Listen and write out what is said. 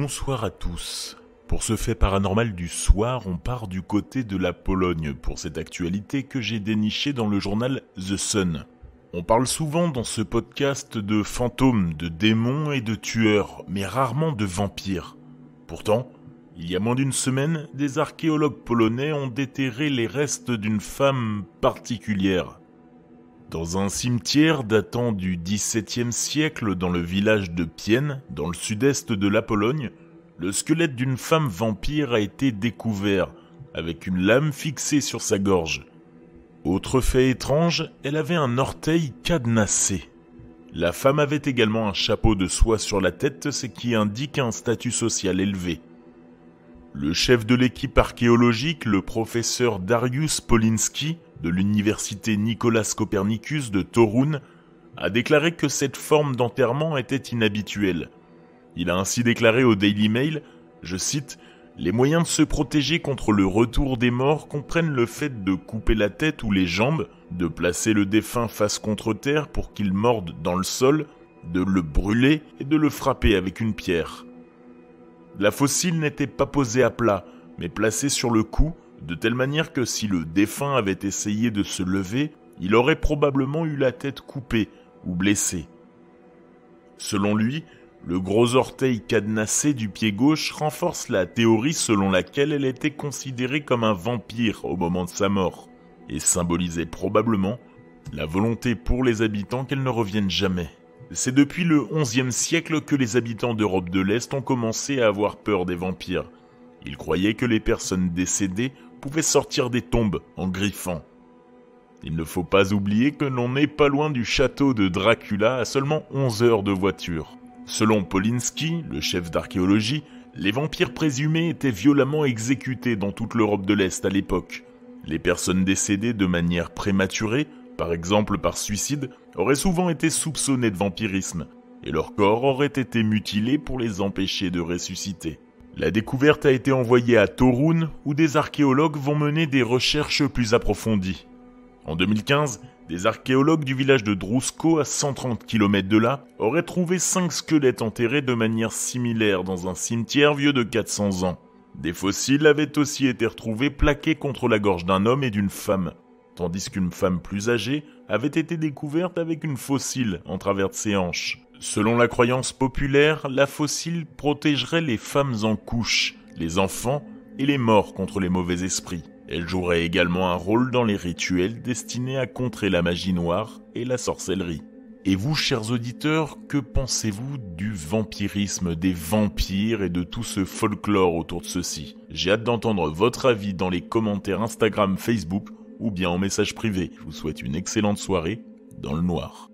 Bonsoir à tous. Pour ce fait paranormal du soir, on part du côté de la Pologne pour cette actualité que j'ai dénichée dans le journal The Sun. On parle souvent dans ce podcast de fantômes, de démons et de tueurs, mais rarement de vampires. Pourtant, il y a moins d'une semaine, des archéologues polonais ont déterré les restes d'une femme particulière. Dans un cimetière datant du XVIIe siècle dans le village de Pień, dans le sud-est de la Pologne, le squelette d'une femme vampire a été découvert, avec une lame fixée sur sa gorge. Autre fait étrange, elle avait un orteil cadenassé. La femme avait également un chapeau de soie sur la tête, ce qui indique un statut social élevé. Le chef de l'équipe archéologique, le professeur Dariusz Poliński, de l'université Nicolaas Copernicus de Toruń, a déclaré que cette forme d'enterrement était inhabituelle. Il a ainsi déclaré au Daily Mail, je cite, « Les moyens de se protéger contre le retour des morts comprennent le fait de couper la tête ou les jambes, de placer le défunt face contre terre pour qu'il morde dans le sol, de le brûler et de le frapper avec une pierre. » La fossile n'était pas posée à plat, mais placée sur le cou, de telle manière que si le défunt avait essayé de se lever, il aurait probablement eu la tête coupée ou blessée. Selon lui, le gros orteil cadenassé du pied gauche renforce la théorie selon laquelle elle était considérée comme un vampire au moment de sa mort, et symbolisait probablement la volonté pour les habitants qu'elle ne revienne jamais. C'est depuis le XIe siècle que les habitants d'Europe de l'Est ont commencé à avoir peur des vampires. Ils croyaient que les personnes décédées pouvaient sortir des tombes en griffant. Il ne faut pas oublier que l'on n'est pas loin du château de Dracula à seulement 11 heures de voiture. Selon Poliński, le chef d'archéologie, les vampires présumés étaient violemment exécutés dans toute l'Europe de l'Est à l'époque. Les personnes décédées de manière prématurée, par exemple par suicide, auraient souvent été soupçonnées de vampirisme, et leur corps aurait été mutilé pour les empêcher de ressusciter. La découverte a été envoyée à Toruń, où des archéologues vont mener des recherches plus approfondies. En 2015, des archéologues du village de Drusko, à 130 km de là, auraient trouvé 5 squelettes enterrés de manière similaire dans un cimetière vieux de 400 ans. Des fossiles avaient aussi été retrouvés plaqués contre la gorge d'un homme et d'une femme, tandis qu'une femme plus âgée avait été découverte avec une fossile en travers de ses hanches. Selon la croyance populaire, la fossile protégerait les femmes en couche, les enfants et les morts contre les mauvais esprits. Elle jouerait également un rôle dans les rituels destinés à contrer la magie noire et la sorcellerie. Et vous, chers auditeurs, que pensez-vous du vampirisme, des vampires et de tout ce folklore autour de ceci? J'ai hâte d'entendre votre avis dans les commentaires Instagram, Facebook ou bien en message privé. Je vous souhaite une excellente soirée dans le noir.